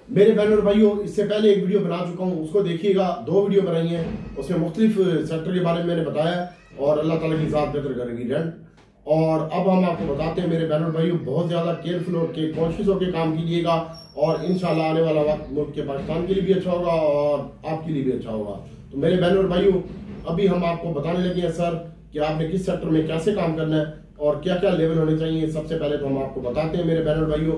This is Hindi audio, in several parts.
मेरे बहनों और भाइयों, इससे पहले एक वीडियो बना चुका हूँ, उसको देखिएगा। 2 वीडियो बनाई हैं, उसमें मुख्तलिफ सेक्टर के बारे में मैंने बताया और अल्लाह ताला की ज़ात बेहतर करेगी रेंट। और अब हम आपको बताते हैं मेरे बहनों और भाइयों, बहुत ज़्यादा केयरफुल और कॉन्शियस होकर काम कीजिएगा और इंशाल्लाह आने वाला वक्त मुल्क के पाकिस्तान के लिए भी अच्छा होगा और आपके लिए भी अच्छा होगा। तो मेरे बहनों और भाइयों, अभी हम आपको बताने लगे हैं सर कि आपने किस सेक्टर में कैसे काम करना है और क्या क्या लेवल होने चाहिए। सबसे पहले तो हम आपको बताते हैं मेरे बहनों और भाइयों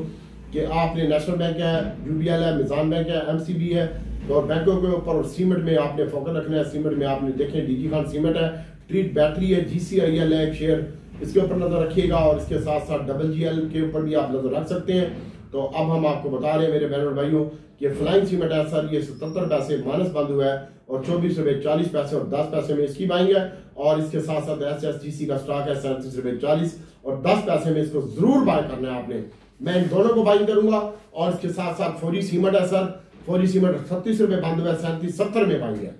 कि आपने नेशनल बैंक है, यूबीएल है, मिजान बैंक है, एमसीबी है, तो बैंकों के ऊपर और सीमेंट में आपने फोकस रखना है। सीमेंट में आपने देखें डीजी खान सीमेंट है, ट्रीट बैटरी है, GCIL है एक शेयर, इसके ऊपर नजर रखिएगा और इसके साथ साथ WGL के ऊपर भी आप नजर रख सकते हैं। तो अब हम आपको बता रहे हैं मेरे बहनों और भाइयों कि फ्लाइंग सीमेंट है सर, ये 77 पैसे माइनस बंद हुआ है और 24 रुपए 40 पैसे और 10 पैसे में इसकी बाइंग है। और इसके साथ साथ SSGC का स्टॉक है 37 रुपए 40 और 10 पैसे में, इसको जरूर बाय करना है आपने। मैं इन दोनों को बाइंग करूंगा और इसके साथ साथ फौरी सीमेंट है सर, फौरी सीमेंट 36 रुपए बंद हुआ है, 37-70 में बाइंग है।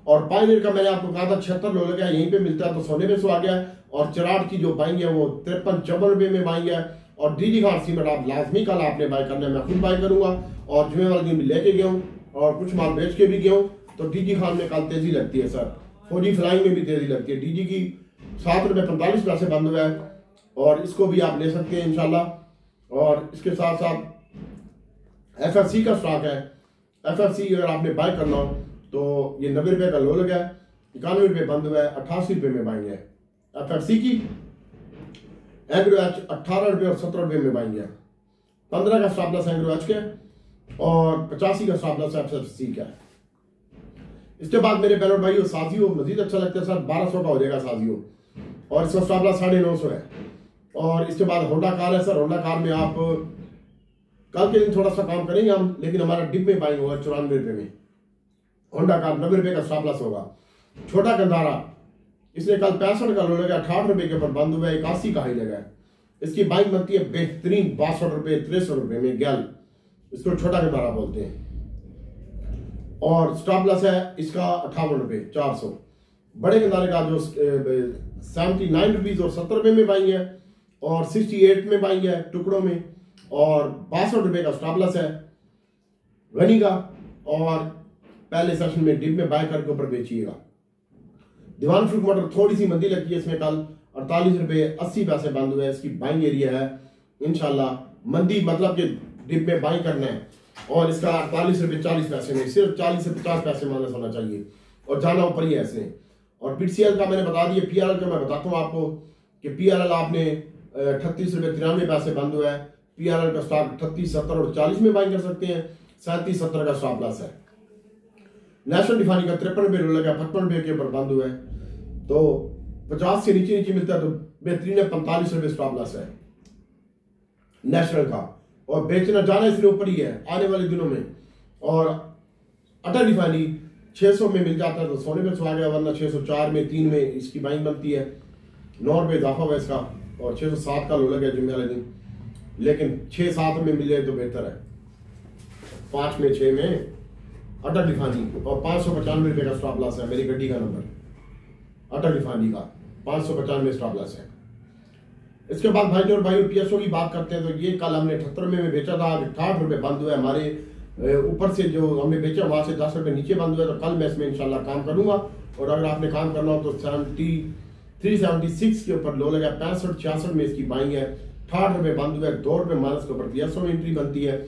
और पायनियर का मैंने आपको कहा था 76 लो लगा, यहीं पे मिलता है तो सोने पे सो आ गया। और चिराट की जो बाइंग है वो 53-54 रुपए में बाइंग है। और डीजी खान सीमेंट आप लाजमी कल आपने बाय करना है, मैं खुद बाय करूंगा और जुमे वाले दिन भी लेके गया हूँ और कुछ माल बेच के भी गया हूँ। तो डीजी खान में कल तेजी लगती है सर, फौजी फ्लाइंग में भी तेजी लगती है। डीजी की 7 रुपए 45 पैसे बंद हुआ है और इसको भी आप ले सकते हैं इंशाल्लाह। और इसके साथ साथ FFC का स्टॉक है, FFC अगर आपने बाय करना हो तो ये 90 रुपए का लो लगा है, 91 रुपए बंद हुआ है, 88 रुपए में बाइंग है। FFC की एग्रो एच 18 रुपए और 17 रुपए में बाइंग है। 15 का स्टॉप लॉस एग्रो एच का और 85 का स्टॉप लॉस FFC का। इसके बाद मेरे बहनों भाइयों साजियो मजीद अच्छा लगता है सर, 1200 का हो जाएगा साजियो और इसका स्टॉप लॉस 950 है। और इसके बाद होंडा कार है सर, होंडा कार में आप कल के दिन थोड़ा सा काम करेंगे हम, लेकिन हमारा डिप में बाइंग होगा 94 रुपए में। होंडा कार 90 रुपए का स्टॉप लॉस होगा। छोटा गंधारा इसने कल 65 का लो लगा, 68 रुपए के ऊपर बंद हुआ है, 81 का हाई लगा है। इसकी बाइंग बनती है बेहतरीन 62 रुपए 63 रुपए में गैल, इसको छोटा गंधारा बोलते हैं। और स्टॉप लॉस है इसका 58 रुपए 400। बड़े गंधारे का जो 79 रुपीज और 70 रुपए में बाइंग है और 68 में बाइंग है टुकड़ों में और 62 रुपए का स्टॉप लॉस है गनी का। और पहले सेशन में डिप में बाय करके ऊपर बेचिएगा। दीवान फ्रूट मोटर थोड़ी सी मंदी लगती है इसमें, कल 48 रुपए 80 पैसे बंद हुए, इसकी बाइंग एरिया है इंशाल्लाह। मंदी मतलब कि डिप में बाइंग करना है और इसका 48 रुपए 40 पैसे में, सिर्फ 40 से 50 पैसे माइनस होना चाहिए और जाना ऊपर ही है इसने। और PCL का मैंने बता दिया। PRL का मैं बताता हूँ आपको कि PRL आपने 38 रुपए 93 पैसे बंद हुआ है। PRL का स्टॉक 38, 70 और 40 में बाइंग कर सकते हैं। 37-70 का स्टॉप लॉस है। नेशनल डिफानी का 53 रुपए लो लगा, 55 रुपए के ऊपर बंद हुआ है, तो 50 से नीचे नीचे मिलता है तो बेहतरीन है। 45 रुपए स्टॉप लॉस है नेशनल का और बेचना जाना इसलिए ऊपर ही है आने वाले दिनों में। और अटल रिफाइनरी 600 में मिल जाता है तो सोने पे सो आ गया, वरना 604 में 3 में इसकी बाइंग बनती है। 9 रुपए इजाफा हुआ इसका और 607 का लो लगा जुम्मे वाले दिन, लेकिन 6-7 में मिल जाए तो बेहतर है। 5 में 6 में अटल रिफाइनरी और 595 रुपए का स्टॉप लॉस है। मेरी गड्डी का नंबर अटल रिफाइनरी का 595 स्टॉप लॉस है। इसके बाद भाई और भाई PSO की बात करते हैं तो ये कल हमने 78 में बेचा था, 68 रुपए बंद हुआ है। हमारे ऊपर से जो हमने बेचा वहां से 10 रुपए नीचे बंद हुआ है, तो कल मैं इसमें इंशाल्लाह काम करूंगा। और अगर आपने काम करना हो तो 73-76 के ऊपर लो लगा, 65-66 में इसकी बाइंग है। 68 रुपए बंद हुआ है, 2 रुपए माइनस के ऊपर PSO में एंट्री बनती है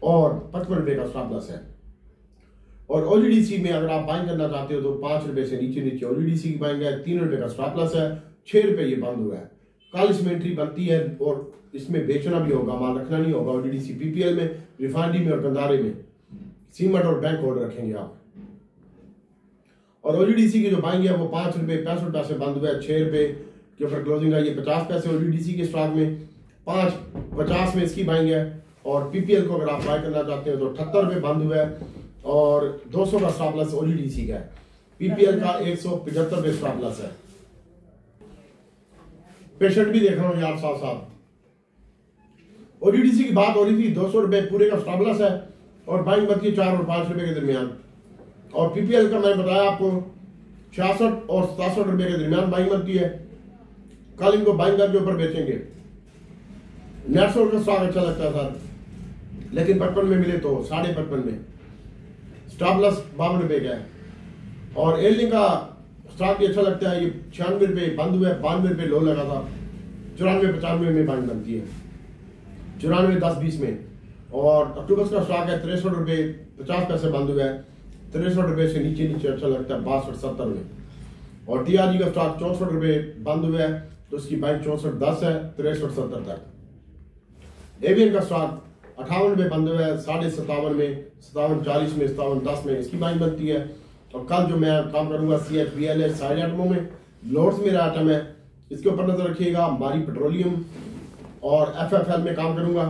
और 55 रुपए का स्टॉप लॉस है। और OGDC में अगर आप बाइंग करना चाहते हो तो 5 रुपए से नीचे नीचे OGDC की बाइंग है। 3 रुपए का स्टॉप लॉस है, 6 रुपए ये बंद हुआ है। कल इसमें एंट्री बनती है और इसमें बेचना भी होगा, माल रखना नहीं होगा। OGDC PPL में, रिफाइनरी में और गंदारे में सीमेंट और बैंक होल्ड रखेंगे आप। और OGDC की जो बाइंग है वो 5 रुपए 65 पैसे बंद हुआ है, 6 रुपए के ऊपर क्लोजिंग है। ये 50 पैसे OGDC के स्टॉक में, 5.50 में इसकी बाइंग है। और PPL को अगर आप बाय करना चाहते हो तो 78 रुपए बंद हुआ है और 200 का स्टॉप लॉस OGDC का है। PPL का 175 रुपए स्टॉप लॉस है। पेशेंट भी देख रहा हूं यार साथ साथ। OGDC की बात हो रही थी, 200 रुपए पूरे का स्टॉप लॉस है और बाइंग बनती है 4 और 5 रुपए के दरमियान। और PPL का मैंने बताया आपको 66 और 67 रुपए के दरमियान बाइंग बनती है। कल इनको बाइंग करके ऊपर बेचेंगे। नेटसोल का स्टॉक अच्छा लगता है सर, लेकिन 55 में मिले तो 55.5 में। स्टॉप लॉस 52 रुपए का है। और एयरलिंक का स्टॉक भी अच्छा लगता है, ये 96 रुपए बंद हुआ है, 92 रुपए लो लगा था, 94-95 में बाइंग बनती है, 94-10-20 में। और अक्टूबर का स्टॉक है 63 रुपए 50 पैसे बंद हुआ है, 63 रुपए से नीचे नीचे अच्छा लगता है 62-70 में। और TRG का स्टॉक 64 रुपए बंद हुआ है, तो उसकी बाइंग 64.10 है 63.70 तक। एवियन का स्टॉक 58 रुपए बंद हुआ है, 57.5 में, 57.40 में, 57.10 में इसकी बाइंग बनती है। और कल जो मैं काम करूंगा CHBL है साइड आइटमों में, लोड्स मेरा आइटम है, इसके ऊपर नजर रखिएगा। हमारी पेट्रोलियम और FFL में काम करूंगा,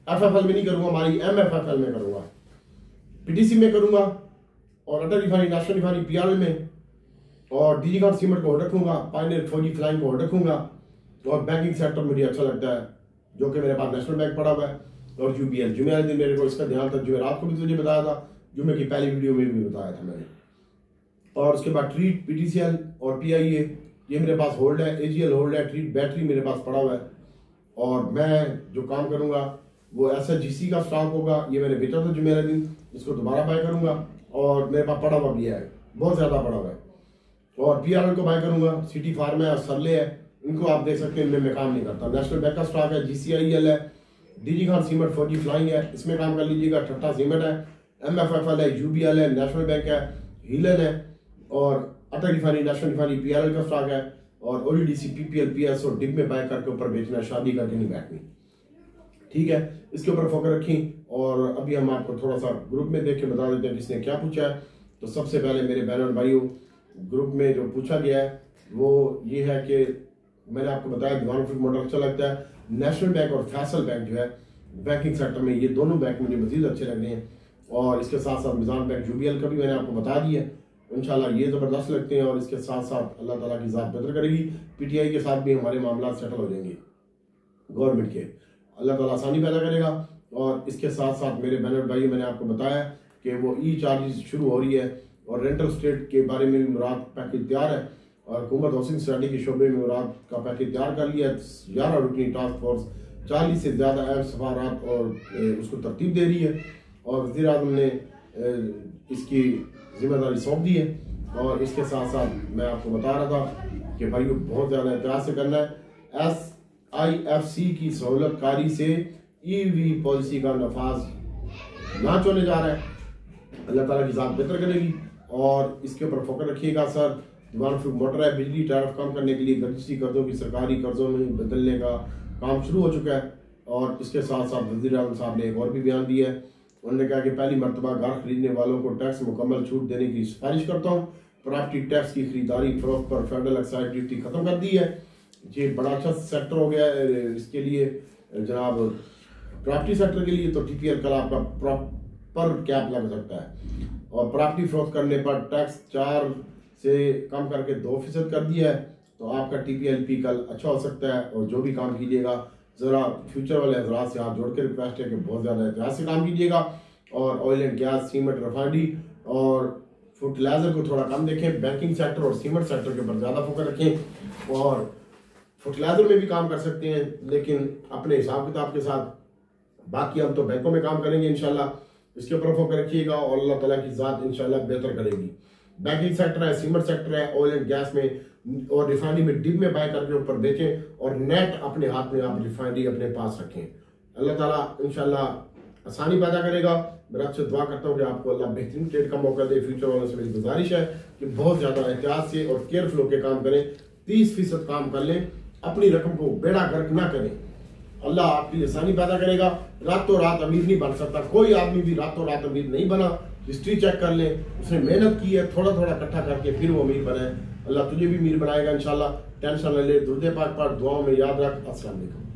FFL में नहीं करूंगा, हमारी MFFL में करूंगा, PTC में करूंगा, और अटल रिफाइनरी, नेशनल रिफाइनरी PRL में, और DG खान सीमेंट को होल्ड रखूंगा, पायनियर फौजी फ्लाइंग को होल्ड रखूंगा। और बैंकिंग सेक्टर मुझे अच्छा लगता है, जो कि मेरे पास नेशनल बैंक पड़ा हुआ है, और UBL। जुमे वाले दिन मेरे को इसका ध्यान था, जुमेरात को भी तुझे बताया था, जुमे की पहली वीडियो में भी बताया था मैंने। और उसके बाद ट्रीट, PTCL और PIA ये मेरे पास होल्ड है, AGL होल्ड है, ट्रीट बैटरी मेरे पास पड़ा हुआ है। और मैं जो काम करूंगा वो SHGC का स्टॉक होगा, ये मैंने बेचा था जुमे वाले दिन, इसको दोबारा बाय करूंगा। और मेरे पास पड़ा हुआ भी है, बहुत ज्यादा पड़ा हुआ है। और PRL को बाय करूंगा, सिटी फार्म है और सरले है, इनको आप देख सकते हैं, इनमें मैं काम नहीं करता। नेशनल बैंक का स्टॉक है, GCIL है, DG खान सीमेंट फौजी फ्लाइंग है, इसमें काम कर लीजिएगा। ठट्टा सीमेंट है, MFFL है, UBL है, नेशनल बैंक है, हीलन है, और अटल रिफाइनरी, नेशनल रिफाइनरी PRL का स्टॉक है। और ODDC, PPL, PSO डिग में बाय करके ऊपर बेचना है, शादी करके नहीं बैठनी, ठीक है। इसके ऊपर फोकस रखें। और अभी हम आपको थोड़ा सा ग्रुप में देख के बता देते हैं किसने क्या पूछा है। तो सबसे पहले मेरे बहन और भाइयों, ग्रुप में जो पूछा गया है वो ये है कि मैंने आपको बताया दीवान फरूख मॉडल अच्छा लगता है। नेशनल बैंक और फैसल बैंक जो है बैंकिंग सेक्टर में, ये दोनों बैंक मुझे मजीद अच्छे लग रहे हैं। और इसके साथ साथ निज़ाम बैंक, UBL का भी मैंने आपको बता दिया, इंशाल्लाह ये ज़बरदस्त लगते हैं। और इसके साथ साथ अल्लाह ताला की ज़ात बेहतर करेगी, PTI के साथ भी हमारे मामला सेटल हो जाएंगे गवर्नमेंट के, अल्लाह ताला आसानी पैदा करेगा। और इसके साथ साथ मेरे बहन और भाई, मैंने आपको बताया कि वो E-चार्जेस शुरू हो रही है, और रेंटल स्टेट के बारे में भी मुराद पैकेज तैयार है, और हुकूमत हाउसिंग स्टडी के शोबे में मुराद का पैकेज तैयार कर लिया है। 11 रुकनी टास्क फोर्स 40 से ज़्यादा अहम सफारात और उसको तरतीब दे रही है, और वज़ीर आज़म ने इसकी जिम्मेदारी सौंप दी है। और इसके साथ साथ मैं आपको बता रहा था कि भाइयों बहुत ज़्यादा एहतियात से करना है। SIFC की सहूलतकारी से EV पॉलिसी का नफाज ना चलने जा रहा है, अल्लाह ताला की ज़ात बेहतर करेगी। और इसके ऊपर फोकस रखिएगा। सर दीवान फरूख मोटर है, बिजली टैरिफ कम करने के लिए गजटी कर्जों की सरकारी कर्जों में बदलने का काम शुरू हो चुका है। और इसके साथ साथ वज़ीर आज़म साहब ने एक और भी बयान दिया है, उन्होंने कहा कि पहली मरतबा घर खरीदने वालों को टैक्स मुकम्मल छूट देने की सिफारिश करता हूँ। प्रॉपर्टी टैक्स की खरीदारी फरोख्त पर फेडरल एक्साइज ड्यूटी खत्म कर दी है। ये बड़ा अच्छा सेक्टर हो गया है इसके लिए जनाब, प्रॉपर्टी सेक्टर के लिए। तो TPL कल आपका प्रॉपर कैप लग सकता है। और प्रॉपर्टी फरोख्त करने पर टैक्स 4 से कम करके 2% कर दिया है, तो आपका TPLP कल अच्छा हो सकता है। और जो भी काम कीजिएगा ज़रा फ्यूचर वाले हजरात से हाथ जोड़ के रिक्वेस्ट है कि बहुत ज़्यादा एहतियात से काम कीजिएगा। और oil and gas, cement, refinery और फर्टिलाइजर को थोड़ा कम देखें। बैंकिंग सेक्टर और सीमेंट सेक्टर के ऊपर ज़्यादा फोकस रखें। और फर्टिलाइजर में भी काम कर सकते हैं, लेकिन अपने हिसाब किताब के साथ। बाकी हम तो बैंकों में काम करेंगे इंशाल्लाह, इसके ऊपर फोकस रखिएगा और अल्लाह ताला की ज़ात इंशाल्लाह बेहतर करेगी। बैंकिंग सेक्टर है, सीमेंट सेक्टर है, ऑयल एंड गैस में और रिफाइनरी में डिप में बाय करके ऊपर बेचें, और नेट अपने हाथ में आप रिफाइनरी अपने पास रखें। अल्लाह ताला इंशाल्लाह आसानी पैदा करेगा। मैं आपसे दुआ करता हूँ कि आपको अल्लाह बेहतरीन ट्रेड का मौका दे। फ्यूचर वालों से मेरी गुजारिश है कि बहुत ज़्यादा एहतियात से और केयरफुल होकर काम करें। 30% काम कर लें, अपनी रकम को बेड़ा गर्क ना करें। अल्लाह आपकी आसानी पैदा करेगा। रातों रात अमीर नहीं बन सकता, कोई आदमी भी रातों रात अमीर नहीं बना। हिस्ट्री चेक कर लें, उसने मेहनत की है, थोड़ा थोड़ा इकट्ठा करके फिर वो अमीर बना है। अल्लाह तुझे भी अमीर बनाएगा इंशाल्लाह। टेंशन न ले, दुरूद पाक पढ़, दुआओं में याद रख। अस्सलाम वालेकुम।